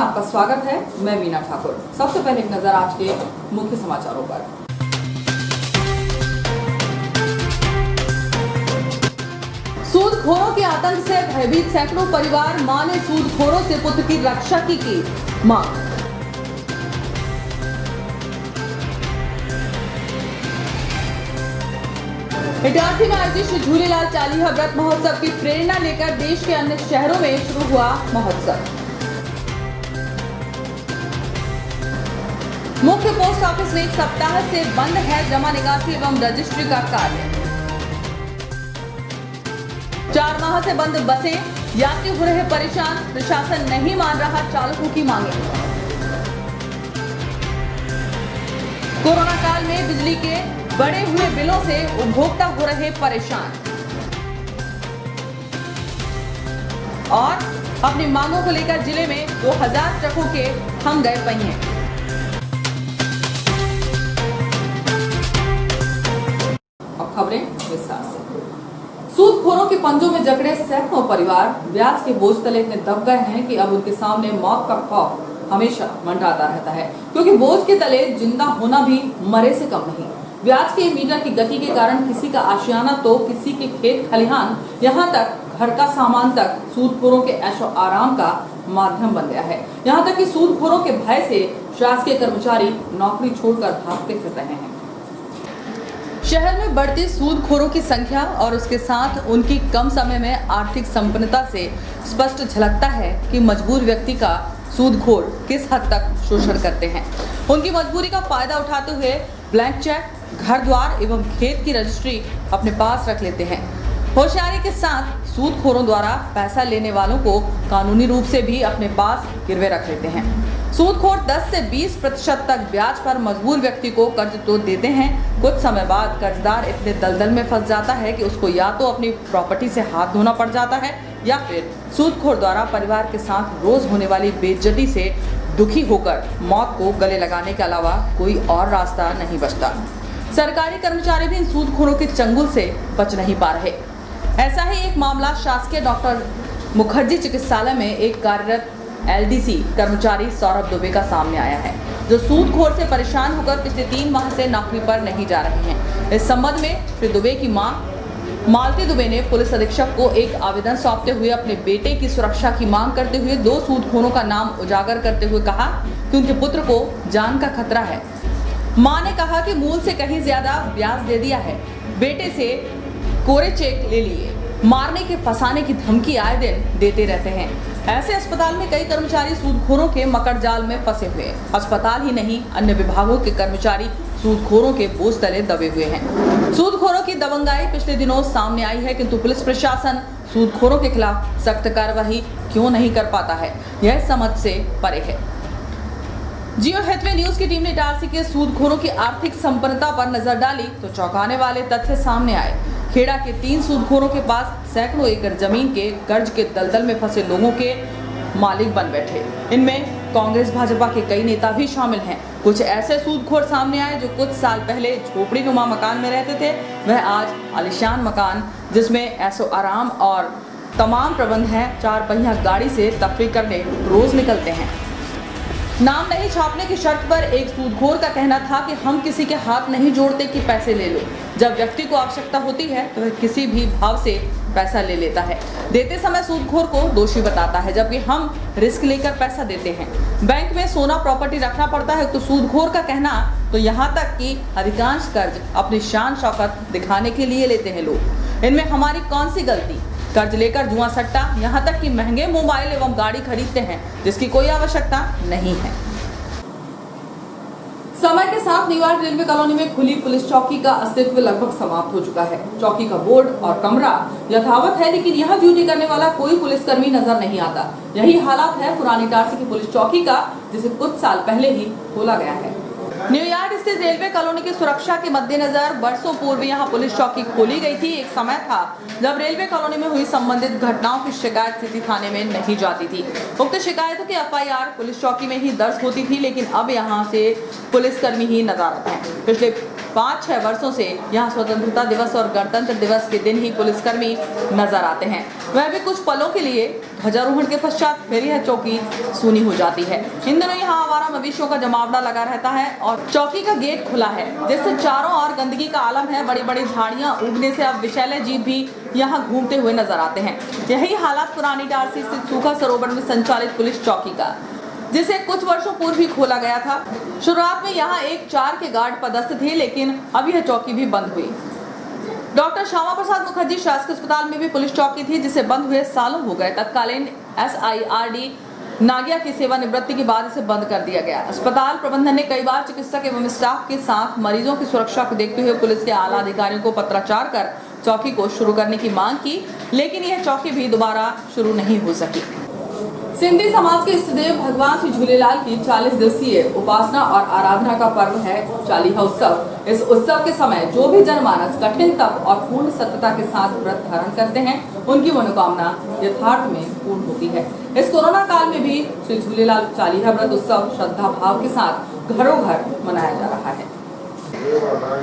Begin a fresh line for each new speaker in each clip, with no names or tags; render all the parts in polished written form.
आपका स्वागत है। मैं मीना ठाकुर। सबसे पहले एक नजर आज के मुख्य समाचारों पर। सूदखोरों के आतंक से भयभीत सैकड़ों परिवार, मां ने सूदखोरों से पुत्र की रक्षा की मांग। इटारसी में आयोजित श्री झूलेलाल चालीहा व्रत महोत्सव की प्रेरणा लेकर देश के अन्य शहरों में शुरू हुआ महोत्सव। मुख्य पोस्ट ऑफिस में एक सप्ताह से बंद है जमा निकासी एवं रजिस्ट्री का कार्य। 4 माह से बंद बसें, यात्री हो रहे परेशान, प्रशासन नहीं मान रहा चालकों की मांगे। कोरोना काल में बिजली के बढ़े हुए बिलों से उपभोक्ता हो रहे परेशान और अपनी मांगों को लेकर जिले में 2000 ट्रकों के हम गए पहिए। अब खबरें विस्तार से। सूदखोरों के पंजों में जकड़े सैकड़ों परिवार ब्याज के बोझ तले इतने दब गए हैं कि अब उनके सामने मौत का खौफ हमेशा मंडराता रहता है, क्योंकि बोझ के तले जिंदा होना भी मरे से कम नहीं। ब्याज के मीटर की गति के कारण किसी का आशियाना तो किसी के खेत खलिहान, यहाँ तक घर का सामान तक सूदखोरों के ऐशो आराम का माध्यम बन गया है। यहाँ तक कि सूदखोरों के भय से शासकीय कर्मचारी नौकरी छोड़कर भागते फिर रहे हैं। शहर में बढ़ती सूदखोरों की संख्या और उसके साथ उनकी कम समय में आर्थिक संपन्नता से स्पष्ट झलकता है कि मजबूर व्यक्ति का सूदखोर किस हद तक शोषण करते हैं। उनकी मजबूरी का फायदा उठाते हुए ब्लैंक चेक, घर द्वार एवं खेत की रजिस्ट्री अपने पास रख लेते हैं। होशियारी के साथ सूदखोरों द्वारा पैसा लेने वालों को कानूनी रूप से भी अपने पास गिरवे रख लेते हैं। सूदखोर 10 से 20% तक ब्याज पर मजबूर व्यक्ति को कर्ज तो देते हैं। कुछ समय बाद कर्जदार इतने दलदल में फंस जाता है कि उसको या तो अपनी प्रॉपर्टी से हाथ धोना पड़ जाता है या फिर सूदखोर द्वारा परिवार के साथ रोज होने वाली बेइज्जती से दुखी होकर मौत को गले लगाने के अलावा कोई और रास्ता नहीं बचता। सरकारी कर्मचारी भी इन सूदखोरों के चंगुल से बच नहीं पा रहे। ऐसा ही एक मामला शासकीय डॉक्टर मुखर्जी चिकित्सालय में एक कार्यरत LDC कर्मचारी सौरभ दुबे का सामने आया है, जो सूदखोर से परेशान होकर पिछले 3 माह से नौकरी पर नहीं जा रहे हैं। इस संबंध में श्री दुबे की मां मालती दुबे ने पुलिस अधीक्षक को एक आवेदन सौंपते हुए अपने बेटे की सुरक्षा की मांग करते हुए 2 सूदखोरों का नाम उजागर करते हुए कहा कि उनके पुत्र को जान का खतरा है। मां ने कहा कि मूल से कहीं ज्यादा ब्याज दे दिया है, बेटे से कोरे चेक ले लिए, मारने के फंसाने की धमकी आए दिन देते रहते हैं। ऐसे अस्पताल में कई कर्मचारी सूदखोरों के मकर जाल में फंसे हुए। अस्पताल ही नहीं, अन्य विभागों के कर्मचारी सूदखोरों के बोझ तले दबे हुए हैं। सूदखोरों की दबंगाई पिछले दिनों सामने आई है, किंतु पुलिस प्रशासन सूदखोरों के खिलाफ सख्त कार्रवाई क्यों नहीं कर पाता है, यह समझ से परे है। जियो हैथवे न्यूज की टीम ने इटारसी के सूदखोरों की आर्थिक संपन्नता पर नजर डाली तो चौंकाने वाले तथ्य सामने आए। खेड़ा के 3 सूदखोरों के पास सैकड़ों एकड़ जमीन के कर्ज के दलदल में फंसे लोगों के मालिक बन बैठे। इनमें कांग्रेस भाजपा के कई नेता भी शामिल हैं। कुछ ऐसे सूदखोर सामने आए जो कुछ साल पहले झोपड़ी नुमा मकान में रहते थे, वह आज आलीशान मकान जिसमें ऐशो आराम और तमाम प्रबंध हैं, 4 पहिया गाड़ी से तफरीह करने रोज निकलते हैं। नाम नहीं छापने की शर्त पर एक सूदखोर का कहना था कि हम किसी के हाथ नहीं जोड़ते कि पैसे ले लो। जब व्यक्ति को आवश्यकता होती है तो वह किसी भी भाव से पैसा ले लेता है। देते समय सूदखोर को दोषी बताता है, जबकि हम रिस्क लेकर पैसा देते हैं। बैंक में सोना प्रॉपर्टी रखना पड़ता है, तो सूदखोर का कहना तो यहाँ तक कि अधिकांश कर्ज अपनी शान शौकत दिखाने के लिए लेते हैं लोग। इनमें हमारी कौन सी गलती? कर्ज लेकर जुआ सट्टा, यहाँ तक कि महंगे मोबाइल एवं गाड़ी खरीदते हैं जिसकी कोई आवश्यकता नहीं है। समय के साथ न्यूयॉर्क रेलवे कॉलोनी में खुली पुलिस चौकी का अस्तित्व लगभग समाप्त हो चुका है। चौकी का बोर्ड और कमरा यथावत है, लेकिन यहाँ ड्यूटी करने वाला कोई पुलिसकर्मी नजर नहीं आता। यही हालात है पुरानी इटारसी की पुलिस चौकी का, जिसे कुछ साल पहले ही खोला गया है। न्यूयॉर्क स्थित रेलवे कॉलोनी की सुरक्षा के मद्देनजर वर्षों पूर्व यहाँ पुलिस चौकी खोली गई थी। एक समय था जब रेलवे कॉलोनी में हुई संबंधित घटनाओं की शिकायत सिटी थाने में नहीं जाती थी। उक्त शिकायतों की FIR पुलिस चौकी में ही दर्ज होती थी, लेकिन अब यहाँ से पुलिसकर्मी ही नजर आते हैं। पिछले 5-6 वर्षों से यहाँ स्वतंत्रता दिवस और गणतंत्र दिवस के दिन ही पुलिसकर्मी नजर आते हैं। वह भी कुछ पलों के लिए ध्वजारोहण के पश्चात फिर यह चौकी सूनी हो जाती है। इन दिनों यहाँ आवारा मवेशियों का जमावड़ा लगा रहता है और चौकी का गेट खुला है, जिससे चारों ओर गंदगी का आलम है। बड़ी बड़ी झाड़ियां उगने से अब विषैले जीव भी यहाँ घूमते हुए नजर आते हैं। यही हालात पुरानी इटारसी स्थित सूखा सरोवर में संचालित पुलिस चौकी का, जिसे कुछ वर्षों पूर्व ही खोला गया था। शुरुआत में यहाँ एक 4 के गार्ड पदस्थ थे, लेकिन अब यह चौकी भी बंद हुई। डॉक्टर श्यामा प्रसाद मुखर्जी शासकीय अस्पताल में भी पुलिस चौकी थी, जिसे बंद हुए सालों हो गए। तत्कालीन SIRD नागिया की सेवानिवृत्ति के बाद इसे बंद कर दिया गया। अस्पताल प्रबंधन ने कई बार चिकित्सक एवं स्टाफ के साथ मरीजों की सुरक्षा को देखते हुए पुलिस के आला अधिकारियों को पत्राचार कर चौकी को शुरू करने की मांग की, लेकिन यह चौकी भी दोबारा शुरू नहीं हो सकी। सिंधी समाज के इष्टदेव भगवान श्री झूलेलाल की 40 दिवसीय उपासना और आराधना का पर्व है चालीहा उत्सव। इस उत्सव के समय जो भी जनमानस कठिन तप और पूर्ण सत्यता के साथ व्रत धारण करते हैं, उनकी मनोकामना यथार्थ में पूर्ण होती है। इस कोरोना काल में भी श्री झूलेलाल चालीहा व्रत उत्सव श्रद्धा भाव के साथ घरों घर मनाया जा रहा है।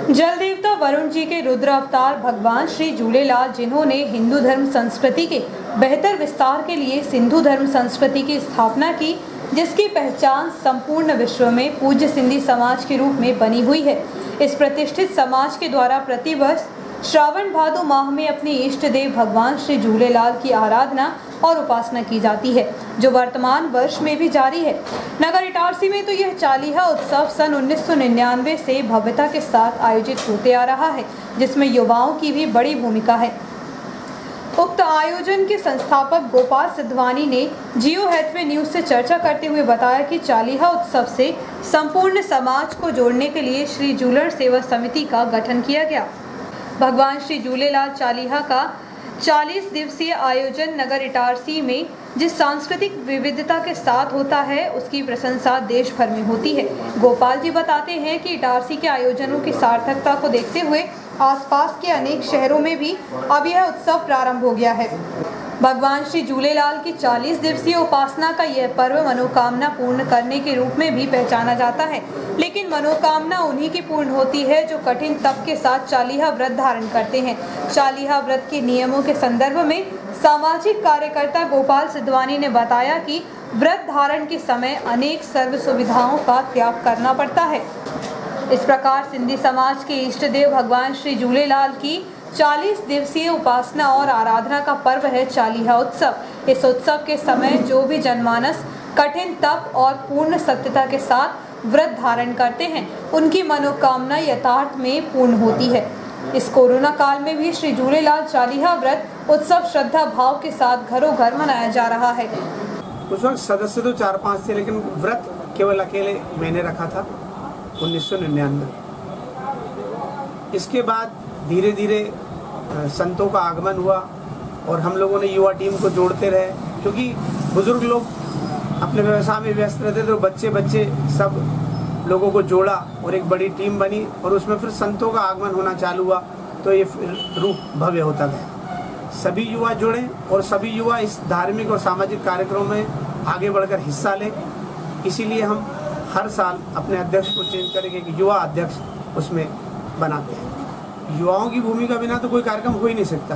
जल देवता वरुण जी के रुद्र अवतार भगवान श्री झूलेलाल, जिन्होंने हिंदू धर्म संस्कृति के बेहतर विस्तार के लिए सिंधु धर्म संस्कृति की स्थापना की, जिसकी पहचान संपूर्ण विश्व में पूज्य सिंधी समाज के रूप में बनी हुई है। इस प्रतिष्ठित समाज के द्वारा प्रतिवर्ष श्रावण भादो माह में अपने इष्ट देव भगवान श्री झूलेलाल की आराधना और उपासना की जाती है, जो वर्तमान वर्ष में भी जारी है। नगर इटारसी में तो यह चालीहा उत्सव सन 1999 से भव्यता के साथ आयोजित होते आ रहा है, जिसमें युवाओं की भी बड़ी भूमिका है। उक्त आयोजन के संस्थापक गोपाल सिद्धवानी ने जियो हैथवे न्यूज से चर्चा करते हुए बताया कि चालीहा उत्सव से संपूर्ण समाज को जोड़ने के लिए श्री झूलण सेवा समिति का गठन किया गया। भगवान श्री झूलेलाल चालीहा का 40 दिवसीय आयोजन नगर इटारसी में जिस सांस्कृतिक विविधता के साथ होता है, उसकी प्रशंसा देश भर में होती है। गोपाल जी बताते हैं कि इटारसी के आयोजनों की सार्थकता को देखते हुए आसपास के अनेक शहरों में भी अब यह उत्सव प्रारंभ हो गया है। भगवान श्री झूलेलाल की 40 दिवसीय उपासना का यह पर्व मनोकामना पूर्ण करने के रूप में भी पहचाना जाता है, लेकिन मनोकामना उन्हीं की पूर्ण होती है जो कठिन तप के साथ चालीहा व्रत धारण करते हैं। चालीहा व्रत के नियमों के संदर्भ में सामाजिक कार्यकर्ता गोपाल सिद्धवानी ने बताया कि व्रत धारण के समय अनेक सर्व सुविधाओं का त्याग करना पड़ता है। इस प्रकार सिंधी समाज के इष्ट देव भगवान श्री झूलेलाल की 40 दिवसीय उपासना और आराधना का पर्व है चालीहा उत्सव। इस उत्सव के समय जो भी जनमानस कठिन तप और पूर्ण सत्यता के साथ व्रत धारण करते हैं, उनकी मनोकामना यथार्थ में पूर्ण होती है। इस कोरोना काल में भी श्री झूलेलाल चालीहा व्रत उत्सव श्रद्धा भाव के साथ घरों घर मनाया जा रहा है।
उस वक्त सदस्य तो 4-5 थे, लेकिन व्रत केवल अकेले मैंने रखा था 1999। इसके बाद धीरे धीरे संतों का आगमन हुआ और हम लोगों ने युवा टीम को जोड़ते रहे, क्योंकि बुजुर्ग लोग अपने व्यवसाय में व्यस्त रहते थे, तो बच्चे सब लोगों को जोड़ा और एक बड़ी टीम बनी और उसमें फिर संतों का आगमन होना चालू हुआ, तो ये रूप भव्य होता गया। सभी युवा जुड़े और सभी युवा इस धार्मिक और सामाजिक कार्यक्रमों में आगे बढ़कर हिस्सा लें। इसीलिए हम हर साल अपने अध्यक्ष को चेंज करेंगे कि युवा अध्यक्ष उसमें बनाते हैं। युवाओं की भूमिका बिना तो कोई कार्यक्रम हो ही नहीं सकता।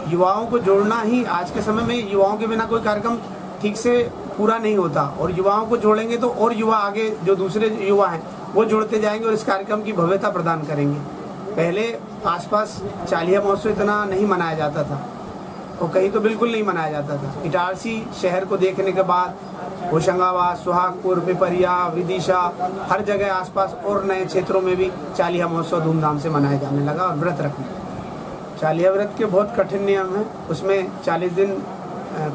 युवाओं को जोड़ना ही आज के समय में, युवाओं के बिना कोई कार्यक्रम ठीक से पूरा नहीं होता, और युवाओं को जोड़ेंगे तो और युवा आगे जो दूसरे युवा हैं वो जुड़ते जाएंगे और इस कार्यक्रम की भव्यता प्रदान करेंगे। पहले आसपास चालीहा महोत्सव इतना नहीं मनाया जाता था और कहीं तो बिल्कुल नहीं मनाया जाता था। इटारसी शहर को देखने के बाद होशंगाबाद, सुहागपुर, पिपरिया, विदिशा, हर जगह आसपास और नए क्षेत्रों में भी चालीहा महोत्सव धूमधाम से मनाया जाने लगा और व्रत रखने लगा। चालीहा व्रत के बहुत कठिन नियम हैं। उसमें 40 दिन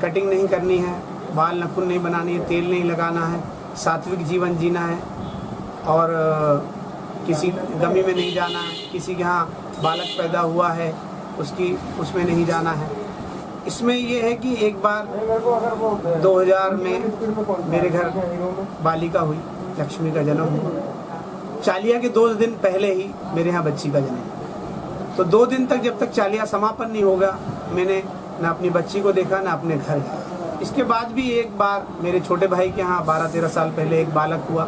कटिंग नहीं करनी है, बाल नखून नहीं बनानी है, तेल नहीं लगाना है, सात्विक जीवन जीना है और किसी गमी में नहीं जाना है। किसी के यहाँ बालक पैदा हुआ है उसमें नहीं जाना है। इसमें ये है कि एक बार 2000 में मेरे घर बालिका हुई, लक्ष्मी का जन्म हुआ। चालीहा के 2 दिन पहले ही मेरे यहाँ बच्ची का जन्म। तो 2 दिन तक जब तक चालीहा समापन नहीं होगा, मैंने न अपनी बच्ची को देखा न अपने घर गया। इसके बाद भी एक बार मेरे छोटे भाई के यहाँ 12-13 साल पहले एक बालक हुआ,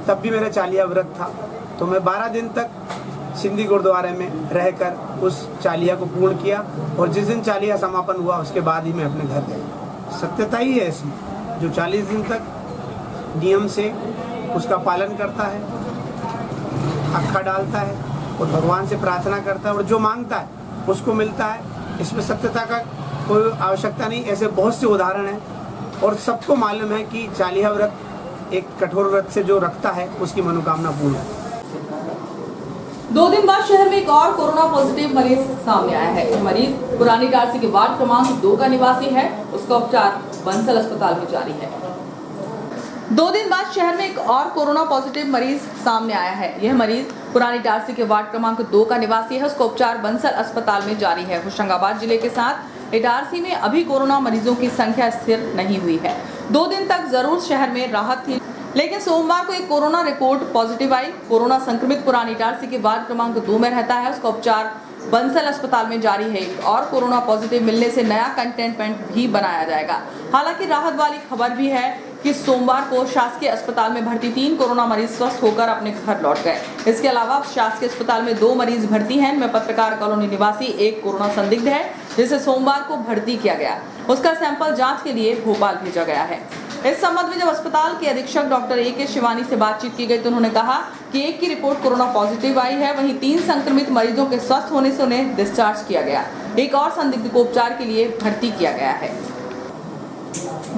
तब भी मेरा चालीहा व्रत था। तो मैं 12 दिन तक सिंधी गुरुद्वारे में रहकर उस चालिया को पूर्ण किया और जिस दिन चालिया समापन हुआ उसके बाद ही मैं अपने घर गया। सत्यता ही है इसमें, जो 40 दिन तक नियम से उसका पालन करता है, अखा डालता है और भगवान से प्रार्थना करता है और जो मांगता है उसको मिलता है, इसमें सत्यता का कोई आवश्यकता नहीं। ऐसे बहुत से उदाहरण हैं और सबको मालूम है कि चालिया व्रत एक कठोर व्रत से जो रखता है उसकी मनोकामना पूर्ण है।
2 दिन बाद शहर में एक और कोरोना पॉजिटिव मरीज सामने आया है। यह मरीज पुरानी इटारसी के वार्ड क्रमांक 2 का निवासी है। उसका उपचार बंसल अस्पताल में जारी है। 2 दिन बाद शहर में एक और कोरोना पॉजिटिव मरीज सामने आया है। यह मरीज पुरानी इटारसी के वार्ड क्रमांक 2 का निवासी है। उसका उपचार बंसल अस्पताल में जारी है। होशंगाबाद जिले के साथ इटारसी में अभी कोरोना मरीजों की संख्या स्थिर नहीं हुई है। 2 दिन तक जरूर शहर में राहत थी, लेकिन सोमवार को एक कोरोना रिपोर्ट पॉजिटिव आई। कोरोना संक्रमित पुरानी इटारसी के वार्ड क्रमांक 2 में रहता है। उसका उपचार बंसल अस्पताल में जारी है। और कोरोना पॉजिटिव मिलने से नया कंटेनमेंट भी बनाया जाएगा। हालांकि राहत वाली खबर भी है कि सोमवार को शासकीय अस्पताल में भर्ती 3 कोरोना मरीज स्वस्थ होकर अपने घर लौट गए। इसके अलावा शासकीय अस्पताल में 2 मरीज भर्ती हैं। इनमें पत्रकार कॉलोनी निवासी एक कोरोना संदिग्ध है, जिसे सोमवार को भर्ती किया गया। उसका सैंपल जांच के लिए भोपाल भेजा गया है। इस संबंध में जब अस्पताल के अधीक्षक डॉक्टर ए.के. शिवानी से बातचीत की गई तो उन्होंने कहा कि एक की रिपोर्ट कोरोना पॉजिटिव आई है, वहीं 3 संक्रमित मरीजों के स्वस्थ होने से उन्हें डिस्चार्ज किया गया। एक और संदिग्ध को उपचार के लिए भर्ती किया गया है।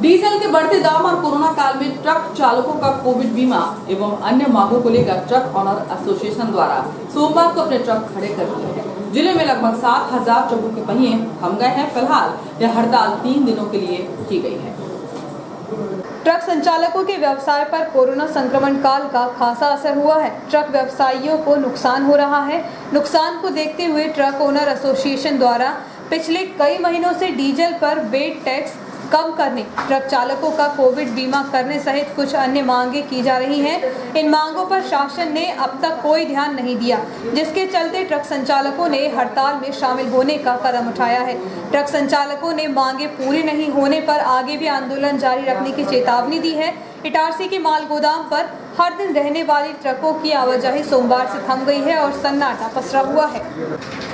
डीजल के बढ़ते दाम और कोरोना काल में ट्रक चालकों का कोविड बीमा एवं अन्य मांगों को लेकर ट्रक ऑनर एसोसिएशन द्वारा सोमवार को अपने ट्रक खड़े कर दिए हैं। जिले में लगभग 7,000 ट्रकों के पहिए थम गए हैं। फिलहाल यह हड़ताल 3 दिनों के लिए की गई है।
ट्रक संचालकों के व्यवसाय पर कोरोना संक्रमण काल का खासा असर हुआ है। ट्रक व्यवसायियों को नुकसान हो रहा है। नुकसान को देखते हुए ट्रक ओनर एसोसिएशन द्वारा पिछले कई महीनों से डीजल पर वेट टैक्स कम करने, ट्रक चालकों का कोविड बीमा करने सहित कुछ अन्य मांगे की जा रही हैं। इन मांगों पर शासन ने अब तक कोई ध्यान नहीं दिया, जिसके चलते ट्रक संचालकों ने हड़ताल में शामिल होने का कदम उठाया है। ट्रक संचालकों ने मांगे पूरी नहीं होने पर आगे भी आंदोलन जारी रखने की चेतावनी दी है। इटारसी के माल गोदाम पर हर दिन रहने वाली ट्रकों की आवाजाही सोमवार से थम गई है और सन्नाटा पसरा हुआ है।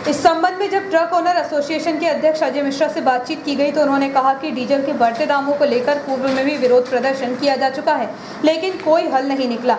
इस संबंध में जब ट्रक ओनर एसोसिएशन के अध्यक्ष अजय मिश्रा से बातचीत की गई तो उन्होंने कहा कि डीजल के बढ़ते दामों को लेकर पूर्व में भी विरोध प्रदर्शन किया जा चुका है, लेकिन कोई हल नहीं निकला।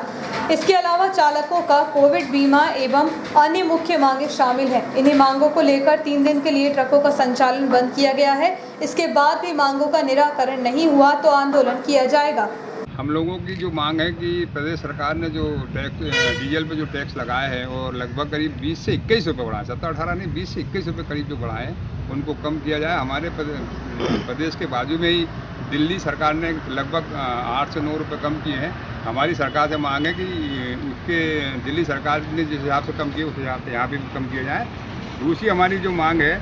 इसके अलावा चालकों का कोविड बीमा एवं अन्य मुख्य मांगे शामिल हैं। इन्हीं मांगों को लेकर 3 दिन के लिए ट्रकों का संचालन बंद किया गया है। इसके बाद भी मांगों का निराकरण नहीं हुआ तो आंदोलन किया जाएगा।
हम लोगों की जो मांग है कि प्रदेश सरकार ने जो टैक्स डीजल पे जो टैक्स लगाए हैं और लगभग करीब 20 से 21 रुपये बढ़ाए, 17-18 नहीं 20 से 21 रुपये करीब जो बढ़ाए हैं उनको कम किया जाए। हमारे प्रदेश के बाजू में ही दिल्ली सरकार ने लगभग 8 से 9 रुपये कम किए हैं। हमारी सरकार से मांग है कि उसके दिल्ली सरकार ने जिस हिसाब से कम किए उस हिसाब से यहाँ भी कम किया जाए। दूसरी हमारी जो मांग है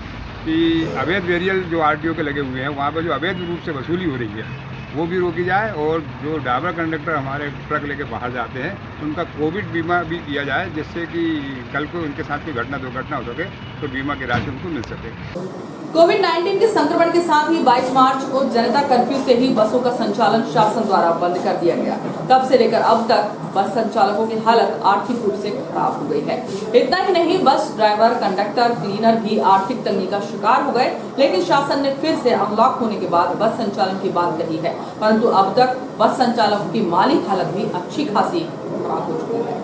कि अवैध वेरियल जो RTO के लगे हुए हैं वहाँ पर जो अवैध रूप से वसूली हो रही है वो भी रोकी जाए और जो ड्राइवर कंडक्टर हमारे ट्रक लेके बाहर जाते हैं उनका कोविड बीमा भी किया जाए, जिससे कि कल को उनके साथ कोई दुर्घटना हो सके तो बीमा की राशि उनको मिल सके।
कोविड-19 के संक्रमण के साथ ही 22 मार्च को जनता कर्फ्यू से ही बसों का संचालन शासन द्वारा बंद कर दिया गया। तब से लेकर अब तक बस संचालकों की हालत आर्थिक रूप से खराब हो गई है। इतना ही नहीं, बस ड्राइवर, कंडक्टर, क्लीनर भी आर्थिक तंगी का शिकार हो गए। लेकिन शासन ने फिर से अनलॉक होने के बाद बस संचालन की बात कही है, परंतु अब तक बस संचालकों की माली हालत भी अच्छी खासी खराब हो चुकी है।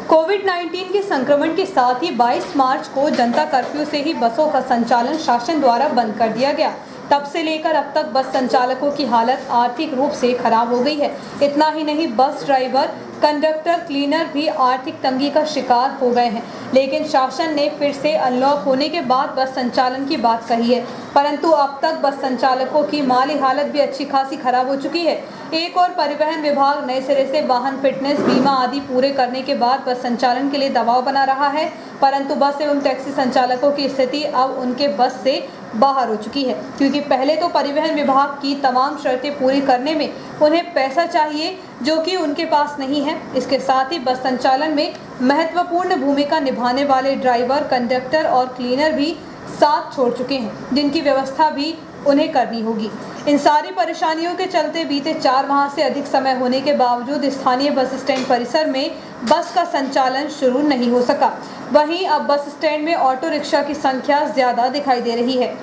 कोविड-19 के संक्रमण के साथ ही 22 मार्च को जनता कर्फ्यू से ही बसों का संचालन शासन द्वारा बंद कर दिया गया। तब से लेकर अब तक बस संचालकों की हालत आर्थिक रूप से खराब हो गई है। इतना ही नहीं, बस ड्राइवर, कंडक्टर, क्लीनर भी आर्थिक तंगी का शिकार हो गए हैं। लेकिन शासन ने फिर से अनलॉक होने के बाद बस संचालन की बात कही है, परंतु अब तक बस संचालकों की माली हालत भी अच्छी खासी खराब हो चुकी है। एक और परिवहन विभाग नए सिरे से वाहन फिटनेस, बीमा आदि पूरे करने के बाद बस संचालन के लिए दबाव बना रहा है, परंतु बस एवं टैक्सी संचालकों की स्थिति अब उनके बस से बाहर हो चुकी है, क्योंकि पहले तो परिवहन विभाग की तमाम शर्तें पूरी करने में उन्हें पैसा चाहिए, जो कि उनके पास नहीं है। इसके साथ ही बस संचालन में महत्वपूर्ण भूमिका निभाने वाले ड्राइवर, कंडक्टर और क्लीनर भी साथ छोड़ चुके हैं, जिनकी व्यवस्था भी उन्हें करनी होगी। इन सारी परेशानियों के चलते बीते 4 माह से अधिक समय होने के बावजूद स्थानीय बस स्टैंड परिसर में बस का संचालन शुरू नहीं हो सका। वहीं अब बस स्टैंड में ऑटो रिक्शा की संख्या ज्यादा दिखाई दे रही है।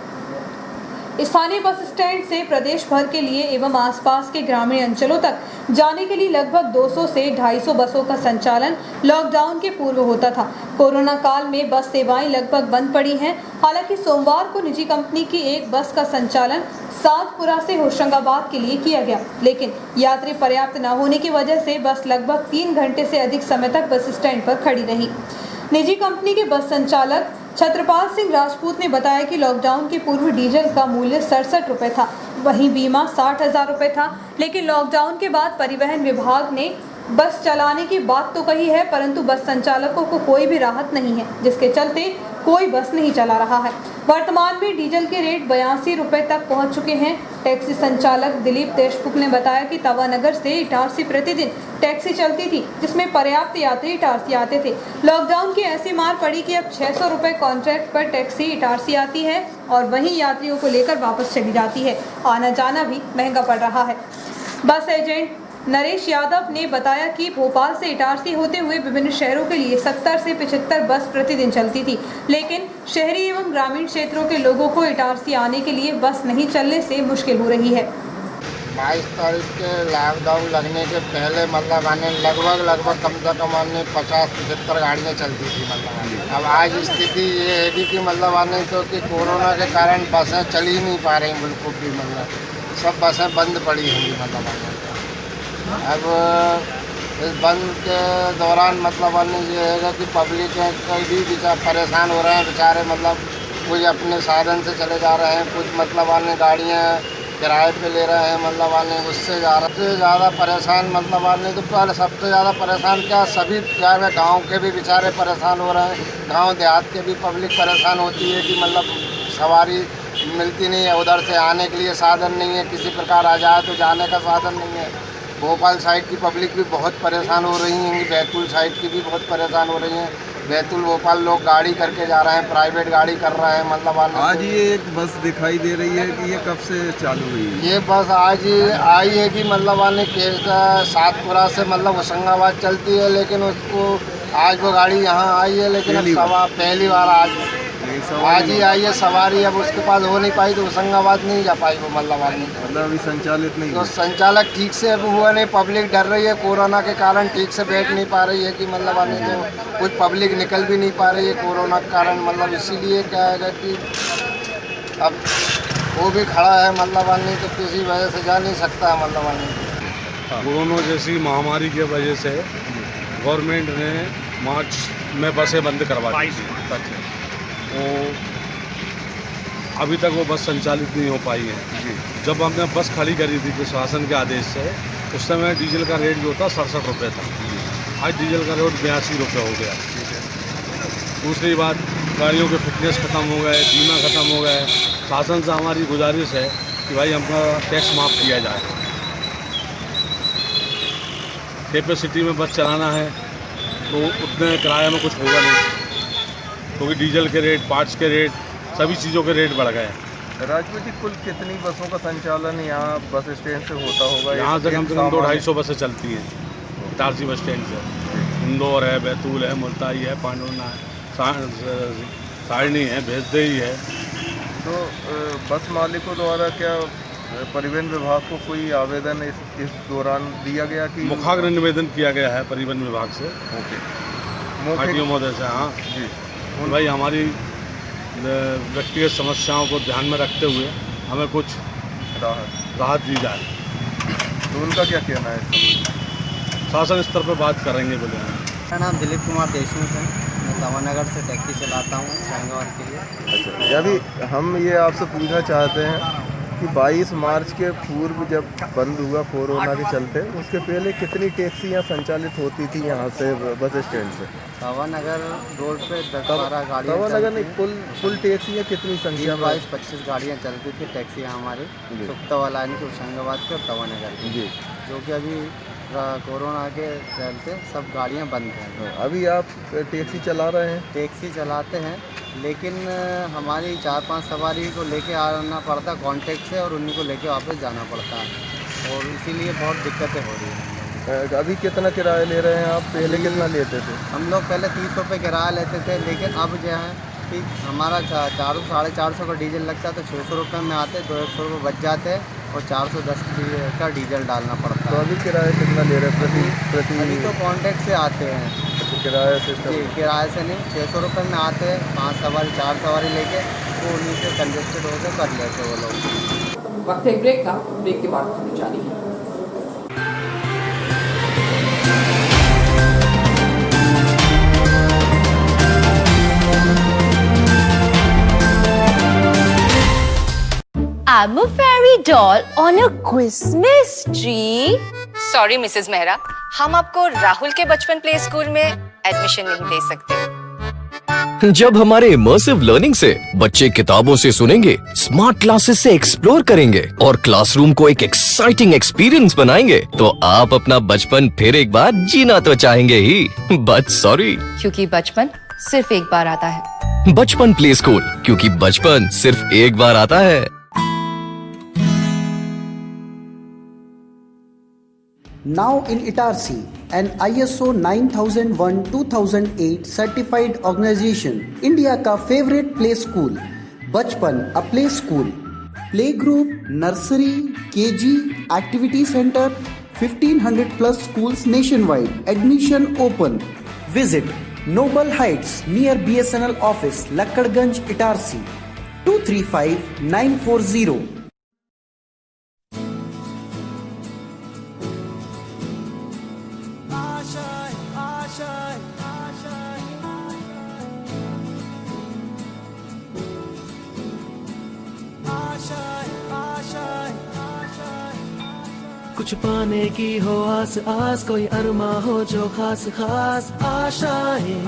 स्थानीय बस स्टैंड से प्रदेश भर के लिए एवं आसपास के ग्रामीण अंचलों तक जाने के लिए लगभग 200 से 250 बसों का संचालन लॉकडाउन के पूर्व होता था। कोरोना काल में बस सेवाएं लगभग बंद पड़ी हैं। हालांकि सोमवार को निजी कंपनी की एक बस का संचालन सातपुरा से होशंगाबाद के लिए किया गया, लेकिन यात्री पर्याप्त न होने की वजह से बस लगभग 3 घंटे से अधिक समय तक बस स्टैंड पर खड़ी रही। निजी कंपनी के बस संचालक छत्रपाल सिंह राजपूत ने बताया कि लॉकडाउन के पूर्व डीजल का मूल्य 67 रुपये था, वहीं बीमा 60,000 रुपये था। लेकिन लॉकडाउन के बाद परिवहन विभाग ने बस चलाने की बात तो कही है, परंतु बस संचालकों को कोई भी राहत नहीं है, जिसके चलते कोई बस नहीं चला रहा है। वर्तमान में डीजल के रेट 82 रुपये तक पहुंच चुके हैं। टैक्सी संचालक दिलीप देशमुख ने बताया कि तवानगर से इटारसी प्रतिदिन टैक्सी चलती थी, जिसमें पर्याप्त यात्री इटारसी आते थे। लॉकडाउन की ऐसी मार पड़ी कि अब 600 रुपये कॉन्ट्रैक्ट पर टैक्सी इटारसी आती है और वहीं यात्रियों को लेकर वापस चली जाती है। आना जाना भी महंगा पड़ रहा है। बस एजेंट नरेश यादव ने बताया कि भोपाल से इटारसी होते हुए विभिन्न शहरों के लिए 70 से 75 बस प्रतिदिन चलती थी, लेकिन शहरी एवं ग्रामीण क्षेत्रों के लोगों को इटारसी आने के लिए बस नहीं चलने से मुश्किल हो रही है।
22 तारीख के लॉकडाउन लगने के पहले मतलब आने लगभग कम से कम आने 50-75 गाड़ियाँ चलती थी। मतलब अब आज स्थिति ये है कि मतलब आने तो कि कोरोना के कारण बसें चल ही नहीं पा रही बिल्कुल भी। मतलब सब बसें बंद पड़ी हुई। मतलब आने अब इस बंद के दौरान मतलब आने ये है कि पब्लिक भी परेशान हो रहे हैं बेचारे। मतलब कुछ अपने साधन से चले जा रहे हैं, कुछ मतलब आने गाड़ियाँ किराए पे ले रहे हैं। मतलब आने उससे ज़्यादा परेशान मतलब आने तो पहले सबसे ज़्यादा परेशान क्या सभी गांव के भी बेचारे परेशान हो रहे हैं। गांव देहात के भी पब्लिक परेशान होती है कि मतलब सवारी मिलती नहीं है, उधर से आने के लिए साधन नहीं है, किसी प्रकार आ जाए तो जाने का साधन नहीं है। भोपाल साइड की पब्लिक भी बहुत परेशान हो रही है, बैतूल साइड की भी बहुत परेशान हो रही हैं। बैतूल भोपाल लोग गाड़ी करके जा रहे हैं, प्राइवेट गाड़ी कर रहे हैं। मतलब
आज ये एक बस दिखाई दे रही है कि ये कब से चालू हुई है?
ये बस आज आई है कि मतलब आने के सातपुरा से मतलब होशंगाबाद चलती है, लेकिन उसको आज वो गाड़ी यहाँ आई है, लेकिन पहली बार आज ही आई है सवारी। अब उसके पास हो नहीं पाई तो होशंगाबाद नहीं जा पाई वो। मतलब
अभी संचालित नहीं
तो संचालक ठीक से अब हुआ नहीं। पब्लिक डर रही है कोरोना के कारण, ठीक से बैठ नहीं पा रही है कि मतलब आने तो कुछ पब्लिक निकल भी नहीं पा रही है कोरोना के कारण। मतलब इसीलिए क्या है कि अब वो भी खड़ा है मतलब आने तो किसी वजह से जा नहीं सकता है। मतलब आने
कोरोना जैसी महामारी की वजह से गवर्नमेंट ने मार्च में बसें बंद करवा दी थी। तो अभी तक वो बस संचालित नहीं हो पाई है। जब हमने बस खड़ी करी थी प्रशासन के आदेश से, उस समय डीजल का रेट जो था 67 रुपये था। आज डीजल का रेट 82 रुपये हो गया। दूसरी बात, गाड़ियों के फिटनेस ख़त्म हो गए, बीमा ख़त्म हो गए। शासन से हमारी गुजारिश है कि भाई हमका टैक्स माफ़ किया जाए। कैपेसिटी में बस चलाना है तो उतने किराए में कुछ होगा नहीं, क्योंकि डीजल के रेट, पार्ट्स के रेट, सभी चीज़ों के रेट बढ़ गए।
राजपूत जी, कुल कितनी बसों का संचालन यहाँ बस स्टैंड से होता होगा?
यहाँ से कम से कम 200-250 बसें चलती हैं इटारसी बस स्टैंड से। इंदौर है, बैतूल है, मुल्ताई है, पांडुना है, सारणी है, भेजदेही है।
तो बस मालिकों द्वारा क्या परिवहन विभाग को कोई आवेदन इस दौरान दिया गया कि?
मुखाग्र निवेदन किया गया है परिवहन विभाग से, आरटीओ महोदय से। हाँ जी, भाई हमारी व्यक्तिगत समस्याओं को ध्यान में रखते हुए हमें कुछ राहत दी जाए।
तो उनका क्या कहना है?
शासन स्तर पर बात करेंगे बोले हैं।
मेरा नाम दिलीप कुमार देशमुख है, मैं तवानगर से टैक्सी चलाता हूँ होशंगाबाद के लिए।
अच्छा, अभी हम ये आपसे पूछना चाहते हैं कि 22 मार्च के पूर्व जब बंद हुआ कोरोना के चलते, उसके पहले कितनी टैक्सियाँ संचालित होती थी यहाँ से बस स्टैंड से?
तवानगर रोड पे 10-12 गाड़ियाँ।
तवानगर नहीं, कुल टैक्सियाँ कितनी संख्या में?
22-25 गाड़ियाँ चलती थी टैक्सियाँ हमारी सुख्ता लाइन की होशंगाबाद के और तवानगर की जी, जो कि अभी कोरोना के चलते सब गाड़ियाँ बंद हैं।
अभी आप टैक्सी चला रहे हैं?
टैक्सी चलाते हैं, लेकिन हमारी 4-5 सवारी को लेके आना पड़ता है कॉन्टैक्ट से, और उन्हीं को लेके वापस जाना पड़ता है, और इसीलिए बहुत दिक्कतें हो रही हैं।
अभी कितना किराया ले रहे हैं आप? पहले कितना लेते थे?
हम लोग पहले 30 रुपये किराया लेते थे, लेकिन अब जो है कि हमारा 400-450 का डीजल लगता है, तो 600 रुपये में आते, 200 रुपये बच जाते और 410 का डीजल डालना पड़ता
तो
है।
अभी किराया कितना ले रहे हैं प्रति?
अभी तो कॉन्ट्रैक्ट से आते हैं।
अच्छा, किराया से
जी, किराए से नहीं, 600 रुपये में आते हैं, 5 सवारी 4 सवारी लेके, वो उन्हीं से कंजेस्टेड होकर कर लेते वो लोग।
वक्त है एक ब्रेक का, ब्रेक के बाद खबरें जारी है।
I'm a fairy doll on a Christmas tree. Sorry, Mrs. Mehra, हम आपको राहुल के बचपन प्ले स्कूल में एडमिशन नहीं दे सकते।
जब हमारे इमर्सिव लर्निंग से बच्चे किताबों से सुनेंगे, स्मार्ट क्लासेस से एक्सप्लोर करेंगे और क्लासरूम को एक एक्साइटिंग एक्सपीरियंस बनाएंगे, तो आप अपना बचपन फिर एक बार जीना तो चाहेंगे ही, बट सॉरी,
क्योंकि बचपन सिर्फ एक बार आता है।
बचपन प्ले स्कूल, क्योंकि बचपन सिर्फ एक बार आता है।
Now in Itarsi, an ISO 9001-2008 certified organization, India का favorite play school, बचपन a play school, play group, nursery, KG, activity center, 1500 plus schools nationwide. Admission open. Visit Noble Heights near BSNL office, Lakkadganj, Itarsi, 235940.
कुछ पाने की हो आस आस, कोई अरमा हो जो खास खास आशाएं,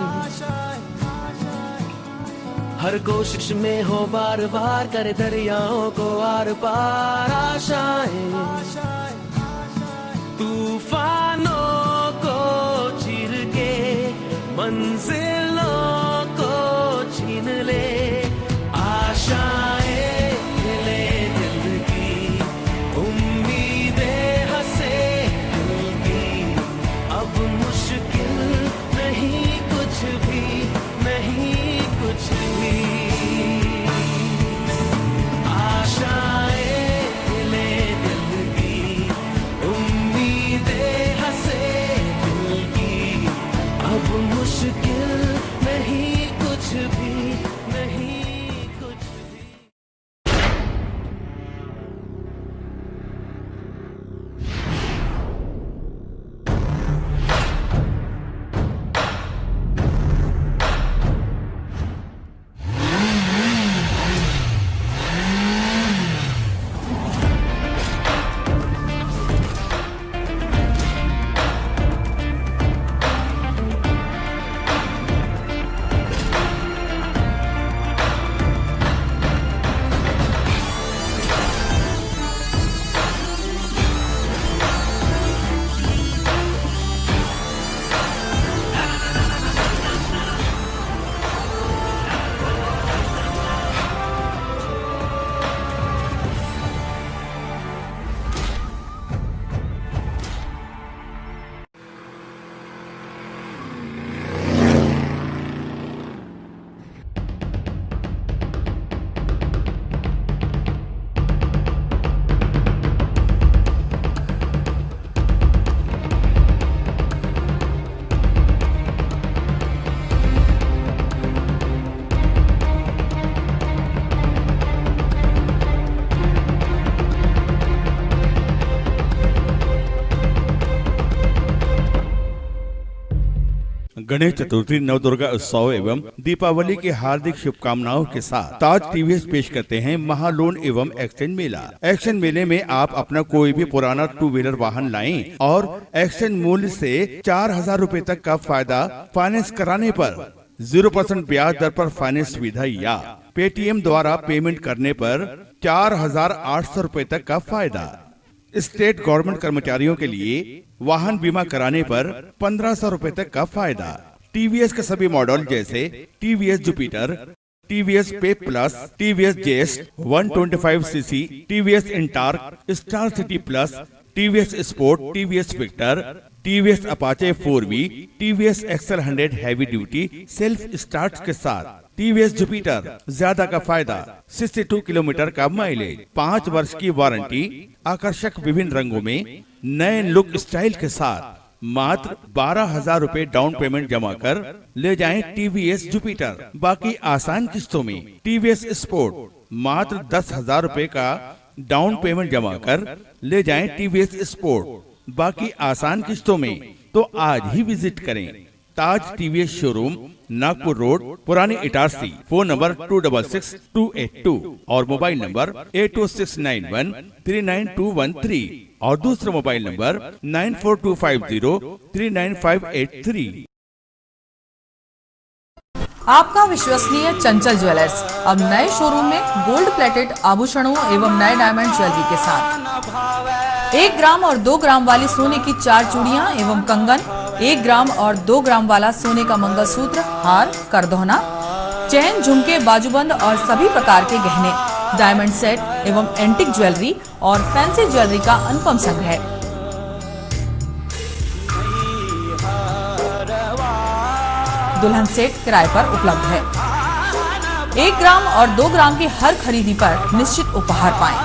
हर कोशिश में हो बार बार, करे दरियाओं को आर पार आशाएं, तूफानों को चीर के मंजिलों को छीन ले, आशाएं ले दिल की, उम्मीदें हंसे दिल की, अब मुश्किल नहीं कुछ भी, नहीं कुछ भी, आशाएं ले दिल की, उम्मीदें हंसे दिल की, अब मुश्किल नहीं कुछ भी, नहीं कुछ भी।
गणेश चतुर्थी, नवदुर्गा उत्सव एवं दीपावली की हार्दिक शुभकामनाओं के साथ ताज टीवीएस पेश करते हैं महालोन एवं एक्सचेंज मेला। एक्सचेंज मेले में आप अपना कोई भी पुराना 2 व्हीलर वाहन लाएं और एक्सचेंज मूल्य से 4000 रूपए तक का फायदा फाइनेंस कराने पर 0% ब्याज दर पर फाइनेंस सुविधा या पेटीएम द्वारा पेमेंट करने पर 4800 रूपए तक का फायदा। स्टेट गवर्नमेंट कर्मचारियों के लिए वाहन बीमा कराने पर 1500 रूपए तक का फायदा। टीवीएस के सभी मॉडल जैसे TVS Jupiter, TVS pep plus, TVS Zest 125 CC, TVS Ntorq, Star City plus, TVS Sport, TVS Victor, TVS Apache 4V, TVS XL 100 heavy duty self start के साथ टीवीएस जुपिटर, ज्यादा का फायदा, 62 किलोमीटर का माइलेज, 5 वर्ष की वारंटी, आकर्षक विभिन्न रंगों में नए लुक स्टाइल के साथ मात्र 12,000 रूपए डाउन पेमेंट जमा कर ले जाएं टीवीएस जुपिटर। बाकी आसान किस्तों में टीवीएस स्पोर्ट मात्र 10,000 रूपए का डाउन पेमेंट जमा कर ले जाएं टीवीएस स्पोर्ट। बाकी आसान किस्तों में तो आज ही विजिट करें ताज टीवीएस शोरूम, नागपुर रोड, पुरानी इटारसी। फोन नंबर 266282 और मोबाइल नंबर 80691399213 और दूसरा मोबाइल नंबर 9425039583।
आपका विश्वसनीय चंचल ज्वेलर्स अब नए शोरूम में गोल्ड प्लेटेड आभूषणों एवं नए डायमंड ज्वेलरी के साथ 1 ग्राम और 2 ग्राम वाली सोने की 4 चूड़ियां एवं कंगन, 1 ग्राम और 2 ग्राम वाला सोने का मंगलसूत्र, हार, करदौना, चैन, झुमके, बाजूबंद और सभी प्रकार के गहने, डायमंड सेट एवं एंटिक ज्वेलरी और फैंसी ज्वेलरी का अनुपम संग्रह। दुल्हन सेट किराए पर उपलब्ध है। 1 ग्राम और 2 ग्राम की हर खरीदी पर निश्चित उपहार पाएं।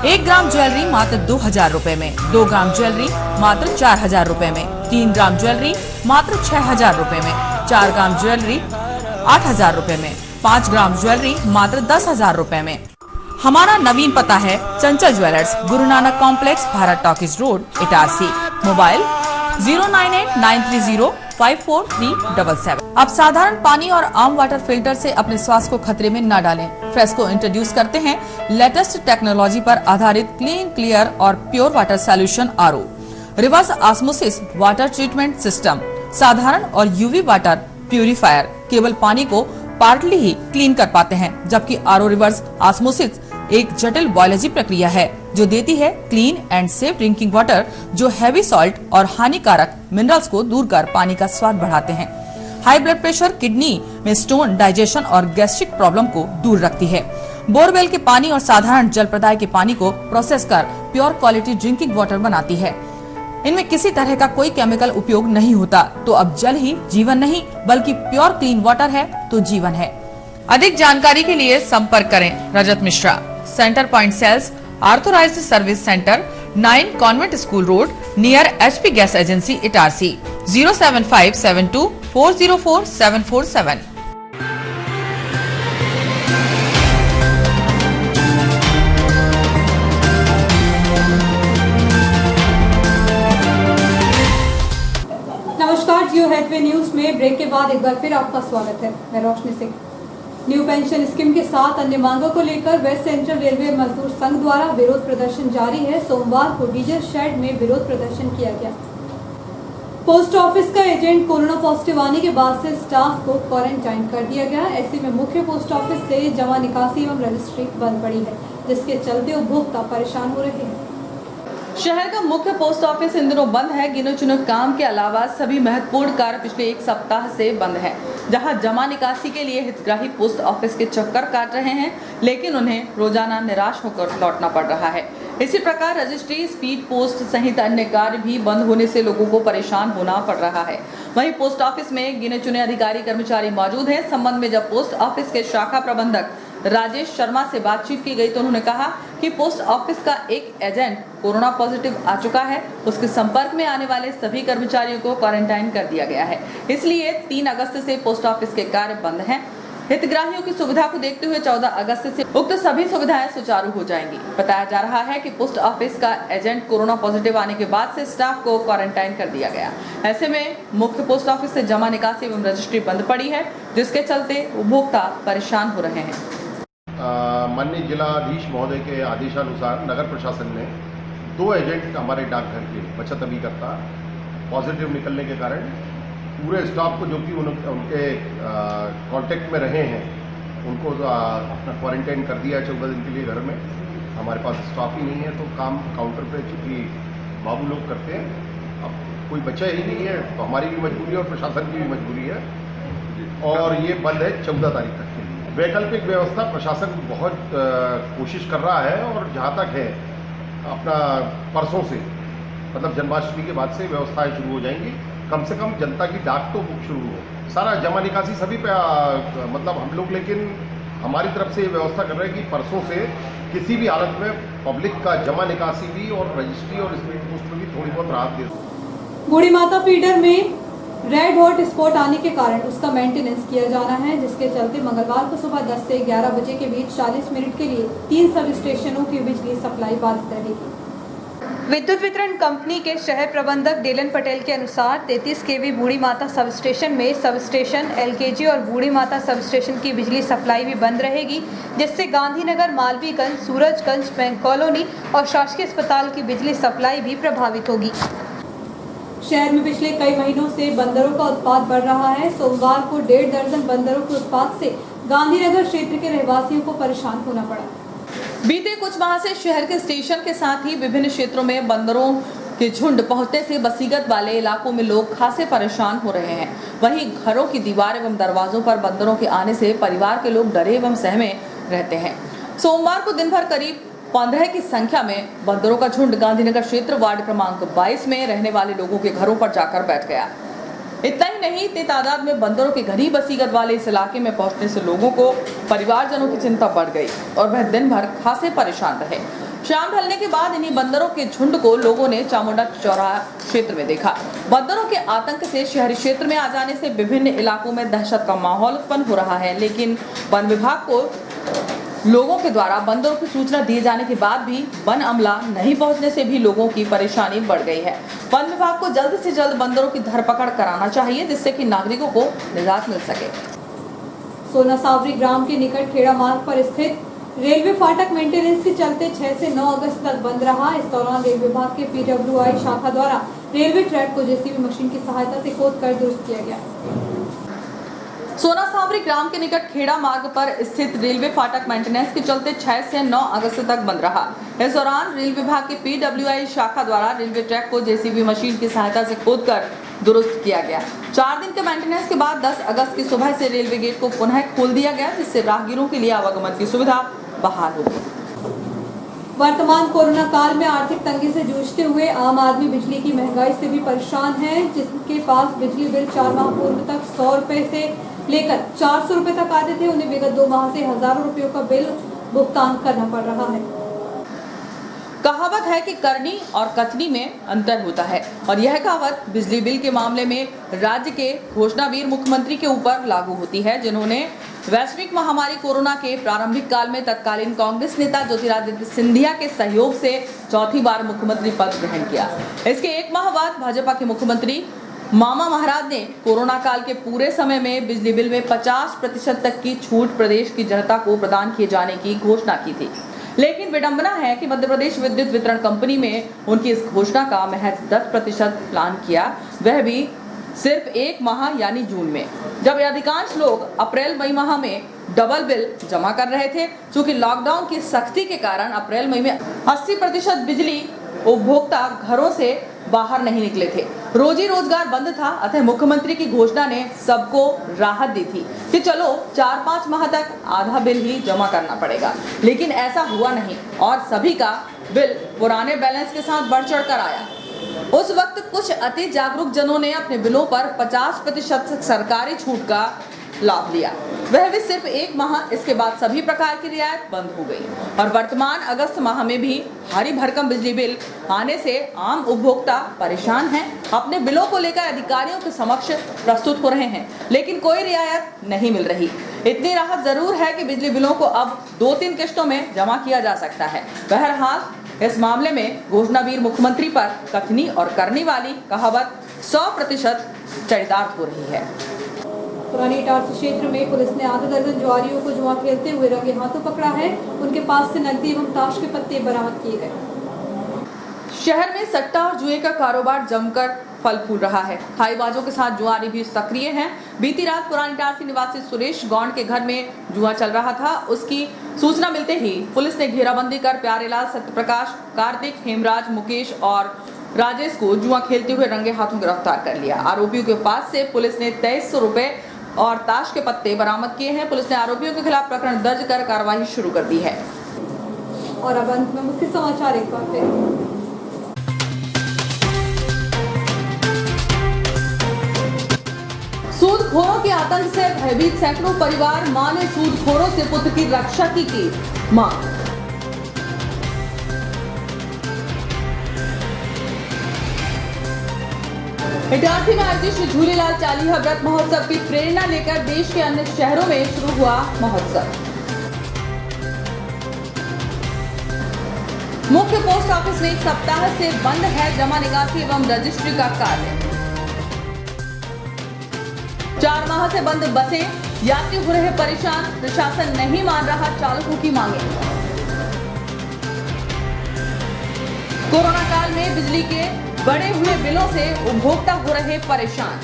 1 ग्राम ज्वेलरी मात्र 2,000 रूपए में, 2 ग्राम ज्वेलरी मात्र 4,000 रूपए में, 3 ग्राम ज्वेलरी मात्र 6,000 रूपए में, 4 ग्राम ज्वेलरी 8,000 रूपए में, 5 ग्राम ज्वेलरी मात्र 10,000 रूपए में। हमारा नवीन पता है चंचल jewellers, Guru Nanak complex, Bharat talkies road, Itarsi. Mobile 09893054377। अब साधारण पानी और आम वाटर फिल्टर से अपने स्वास्थ्य को खतरे में न डालें। फ्रेस्को इंट्रोड्यूस करते हैं लेटेस्ट टेक्नोलॉजी पर आधारित क्लीन, क्लियर और pure water solution RO, reverse osmosis water treatment system, साधारण और यूवी वाटर प्यूरिफायर केवल पानी को पार्टली ही क्लीन कर पाते हैं, जबकि आरओ रिवर्स ऑस्मोसिस एक जटिल बायोलॉजी प्रक्रिया है जो देती है clean and safe drinking water, जो हैवी सॉल्ट और हानिकारक मिनरल्स को दूर कर पानी का स्वाद बढ़ाते हैं। हाई ब्लड प्रेशर, किडनी में स्टोन, डाइजेशन और गैस्ट्रिक प्रॉब्लम को दूर रखती है। बोरवेल के पानी और साधारण जल प्रदाय के पानी को प्रोसेस कर प्योर क्वालिटी ड्रिंकिंग वाटर बनाती है। इनमें किसी तरह का कोई केमिकल उपयोग नहीं होता। तो अब जल ही जीवन नहीं बल्कि प्योर क्लीन वाटर है तो जीवन है। अधिक जानकारी के लिए संपर्क करें Rajat Mishra, centre point sales, authorised service centre, 9 convent school road, near HP gas agency, Itarsi. 07572404747।
नमस्कार, जियो हेडवे न्यूज में ब्रेक के बाद एक बार फिर आपका स्वागत है। मैं Roshni Singh. New pension scheme के साथ अन्य मांगों को लेकर वेस्ट सेंट्रल रेलवे मजदूर संघ द्वारा विरोध प्रदर्शन जारी है। सोमवार को डीजल शेड में विरोध प्रदर्शन किया गया। पोस्ट ऑफिस का एजेंट कोरोना पॉजिटिव आने के बाद से स्टाफ को क्वारंटाइन कर दिया गया। ऐसे में मुख्य पोस्ट ऑफिस से जमा निकासी एवं रजिस्ट्री बंद पड़ी है, जिसके चलते उपभोक्ता परेशान हो रहे हैं।
शहर का मुख्य पोस्ट ऑफिस इन दिनों बंद है। गिने चुने काम के अलावा सभी महत्वपूर्ण कार्य पिछले 1 सप्ताह से बंद है। जहां जमा निकासी के लिए हितग्राही पोस्ट ऑफिस के चक्कर काट रहे हैं, लेकिन उन्हें रोजाना निराश होकर लौटना पड़ रहा है। इसी प्रकार रजिस्ट्री, स्पीड पोस्ट सहित अन्य कार्य भी बंद होने से लोगों को परेशान होना पड़ रहा है। वहीं पोस्ट ऑफिस में गिने चुने अधिकारी कर्मचारी मौजूद हैं। संबंध में जब पोस्ट ऑफिस के शाखा प्रबंधक राजेश शर्मा से बातचीत की गई तो उन्होंने कहा कि पोस्ट ऑफिस का एक एजेंट कोरोना पॉजिटिव आ चुका है। उसके संपर्क में आने वाले सभी कर्मचारियों को क्वारंटाइन कर दिया गया है। इसलिए 3 अगस्त से पोस्ट ऑफिस के कार्य बंद हैं। हितग्राहियों की सुविधा को देखते हुए 14 अगस्त से उक्त सभी सुविधाएं सुचारू हो जाएंगी। बताया जा रहा है कि पोस्ट ऑफिस का एजेंट कोरोना पॉजिटिव आने के बाद से स्टाफ को क्वारंटाइन कर दिया गया। ऐसे में मुख्य पोस्ट ऑफिस से जमा निकासी एवं रजिस्ट्री बंद पड़ी है, जिसके चलते उपभोक्ता परेशान हो रहे हैं।
माननीय जिलाधीश महोदय के आदेशानुसार नगर प्रशासन ने 2 एजेंट हमारे डाकघर के बचत अभिकर्ता पॉजिटिव निकलने के कारण पूरे स्टाफ को, जो कि उनके कांटेक्ट में रहे हैं, उनको अपना क्वारंटाइन कर दिया है 14 दिन के लिए घर में। हमारे पास स्टाफ ही नहीं है तो काम काउंटर पे चूँकि बाबू लोग करते हैं, अब कोई बचा ही नहीं है तो हमारी भी मजबूरी है और प्रशासन की भी मजबूरी है। और ये बंद है 14 तारीख तक के लिए। वैकल्पिक व्यवस्था प्रशासन कोशिश कर रहा है और जहाँ तक है अपना परसों से मतलब जन्माष्टमी के बाद से व्यवस्थाएं शुरू हो जाएंगी। कम से कम जनता की डाक तो बुक शुरू हो, सारा जमा निकासी सभी पे मतलब हम लोग, लेकिन हमारी तरफ से ये व्यवस्था कर रहे हैं कि परसों से किसी भी हालत में पब्लिक का जमा निकासी भी और रजिस्ट्री और स्पीड पोस्ट में भी थोड़ी बहुत राहत दे।
बूढ़ी माता फीडर में रेड हॉट स्पॉट आने के कारण उसका मेंटेनेंस किया जाना है, जिसके चलते मंगलवार को सुबह 10 से 11 बजे के बीच 40 मिनट के लिए 3 सब स्टेशनों की बिजली सप्लाई बाधित रहेगी। विद्युत वितरण कंपनी के शहर प्रबंधक डेलन पटेल के अनुसार 33 केवी बूढ़ी माता सब स्टेशन में सब स्टेशन, एलकेजी और बूढ़ी माता सब स्टेशन की बिजली सप्लाई भी बंद रहेगी, जिससे गांधीनगर, मालवीगंज, सूरजगंज, बैंक कॉलोनी और शासकीय अस्पताल की बिजली सप्लाई भी प्रभावित होगी। शहर में पिछले कई महीनों से बंदरों का उत्पात बढ़ रहा है। सोमवार को 1.5 दर्जन बंदरों के उत्पात से गांधीनगर क्षेत्र के रहवासियों को परेशान होना पड़ा। बीते कुछ माह से शहर के स्टेशन के साथ ही विभिन्न क्षेत्रों में बंदरों के झुंड पहुंचने से बसीगत वाले इलाकों में लोग खासे परेशान हो रहे हैं। वहीं घरों की दीवार एवं दरवाजों पर बंदरों के आने से परिवार के लोग डरे एवं सहमे रहते हैं। सोमवार को दिन भर करीब 15 की संख्या में बंदरों का झुंड गांधीनगर क्षेत्र वार्ड क्रमांक 22 में रहने वाले लोगों के घरों पर जाकर बैठ गया। इतना ही नहीं, इतनी तादाद में बंदरों के घनी बसीगत वाले इस इलाके में पहुंचने से लोगों को परिवारजनों की चिंता बढ़ गई और वह दिन भर खासे परेशान रहे। शाम ढलने के बाद इन्हीं बंदरों के झुंड को लोगों ने चामुंडा चौराहा क्षेत्र में देखा। बंदरों के आतंक से शहरी क्षेत्र में आ जाने से विभिन्न इलाकों में दहशत का माहौल उत्पन्न हो रहा है, लेकिन वन विभाग को लोगों के द्वारा बंदरों की सूचना दिए जाने के बाद भी वन अमला नहीं पहुंचने से भी लोगों की परेशानी बढ़ गई है। वन विभाग को जल्द से जल्द बंदरों की धरपकड़ कराना चाहिए, जिससे कि नागरिकों को निजात मिल सके। सोना सावरी ग्राम के निकट खेड़ा मार्ग पर स्थित रेलवे फाटक मेंटेनेंस के चलते 6 से 9 अगस्त तक बंद रहा। इस दौरान रेल विभाग के PWI शाखा द्वारा रेलवे ट्रैक को जेसीबी मशीन की सहायता से खोदकर दुरुस्त किया गया। सोना सावरी ग्राम के निकट खेड़ा मार्ग पर स्थित रेलवे फाटक मेंटेनेंस के चलते 6 से 9 अगस्त तक बंद रहा। इस दौरान रेल विभाग के PWI शाखा द्वारा रेलवे ट्रैक को जेसीबी मशीन की सहायता से खोदकर दुरुस्त किया गया। 4 दिन के मेंटेनेंस के बाद 10 अगस्त की सुबह से रेलवे गेट को पुनः खोल दिया गया, जिससे राहगीरों के लिए आवागमन की सुविधा बहाल होगी। वर्तमान कोरोना काल में आर्थिक तंगी से जूझते हुए आम आदमी बिजली की महंगाई से भी परेशान है। जिसके पास बिजली बिल 4 माह पूर्व तक 100 रुपए से लेकर 400 रुपए तक आते थे, उन्हें विगत 2 माह से हजारों रुपयों का बिल भुगतान करना पड़ रहा है। कहावत है कि करनी और कथनी में अंतर होता है और यह कहावत बिजली बिल के मामले में राज्य के घोषणावीर मुख्यमंत्री के ऊपर लागू होती है, जिन्होंने वैश्विक महामारी कोरोना के प्रारंभिक काल में तत्कालीन कांग्रेस नेता ज्योतिरादित्य सिंधिया के सहयोग से चौथी बार मुख्यमंत्री पद ग्रहण किया। इसके 1 माह बाद भाजपा के मुख्यमंत्री मामा महाराज ने कोरोना काल के पूरे समय में बिजली बिल में 50% तक की छूट प्रदेश की जनता को प्रदान किए जाने की घोषणा की थी। लेकिन विडंबना है कि मध्य प्रदेश विद्युत वितरण कंपनी में उनकी इस घोषणा का महज 10% प्लान किया, वह भी सिर्फ 1 माह यानी जून में, जब अधिकांश लोग अप्रैल मई माह में डबल बिल जमा कर रहे थे। चूंकि लॉकडाउन की सख्ती के कारण अप्रैल मई में 80% बिजली उपभोक्ता घरों से बाहर नहीं निकले थे, रोजी रोजगार बंद था। अतः मुख्यमंत्री की घोषणा ने सबको राहत दी थी कि चलो 4-5 माह तक आधा बिल ही जमा करना पड़ेगा, लेकिन ऐसा हुआ नहीं और सभी का बिल पुराने बैलेंस के साथ बढ़ चढ़ कर आया। उस वक्त कुछ अति जागरूक जनों ने अपने बिलों पर 50% सरकारी छूट का लाभ लिया, वह भी सिर्फ 1 माह। इसके बाद सभी प्रकार की रियायत बंद हो गई और वर्तमान अगस्त माह में भी भारी भरकम बिजली बिल आने से आम उपभोक्ता परेशान हैं। अपने बिलों को लेकर अधिकारियों के समक्ष प्रस्तुत हो रहे हैं, लेकिन कोई रियायत नहीं मिल रही। इतनी राहत जरूर है कि बिजली बिलों को अब 2-3 किस्तों में जमा किया जा सकता है। बहरहाल इस मामले में घोषणावीर मुख्यमंत्री पर कथनी और करनी वाली कहावत 100% चरितार्थ हो रही है। पुरानी इटारसी क्षेत्र में पुलिस ने आधा दर्जन जुआरियों को जुआ खेलते हुए रंगे हाथों पकड़ा है। उनके पास से नकदी एवं ताश के पत्ते बरामद किए गए। शहर में सट्टा और जुए का कारोबार जमकर फल फूल रहा है। खाईबाजों के साथ जुआरी भी सक्रिय हैं। बीती रात पुरानी इटारसी निवासी सुरेश गौंड के घर में जुआ चल रहा था। उसकी सूचना मिलते ही पुलिस ने घेराबंदी कर प्यारेलाल, सत्यप्रकाश, कार्तिक, हेमराज, मुकेश और राजेश को जुआ खेलते हुए रंगे हाथों गिरफ्तार कर लिया। आरोपियों के पास से पुलिस ने 2300 रुपए और ताश के पत्ते बरामद किए हैं। पुलिस ने आरोपियों के खिलाफ प्रकरण दर्ज कर कार्रवाई शुरू कर दी है। और अब अंत में मुख्य समाचार एक बार फिर।
सूदखोरों के आतंक से भयभीत सैकड़ों परिवार, मां ने सूदखोरों से पुत्र की रक्षा की मांग। इटारसी में आयोजित श्री झूलेलाल चालीहा व्रत महोत्सव की प्रेरणा लेकर देश के अन्य शहरों में शुरू हुआ महोत्सव। मुख्य पोस्ट ऑफिस में 1 सप्ताह से बंद है जमा निकासी एवं रजिस्ट्री का कार्य। 4 माह से बंद बसें, यात्री हो रहे परेशान, प्रशासन नहीं मान रहा चालकों की मांगे। कोरोना काल में बिजली के बढ़े हुए बिलों से उपभोक्ता हो रहे परेशान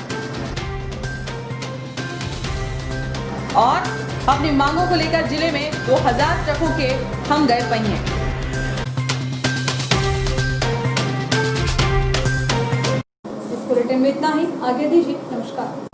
और अपनी मांगों को लेकर जिले में 2000 ट्रकों के थम गए पहिए। इस बुलेटिन में इतना ही, आगे दीजिए, नमस्कार।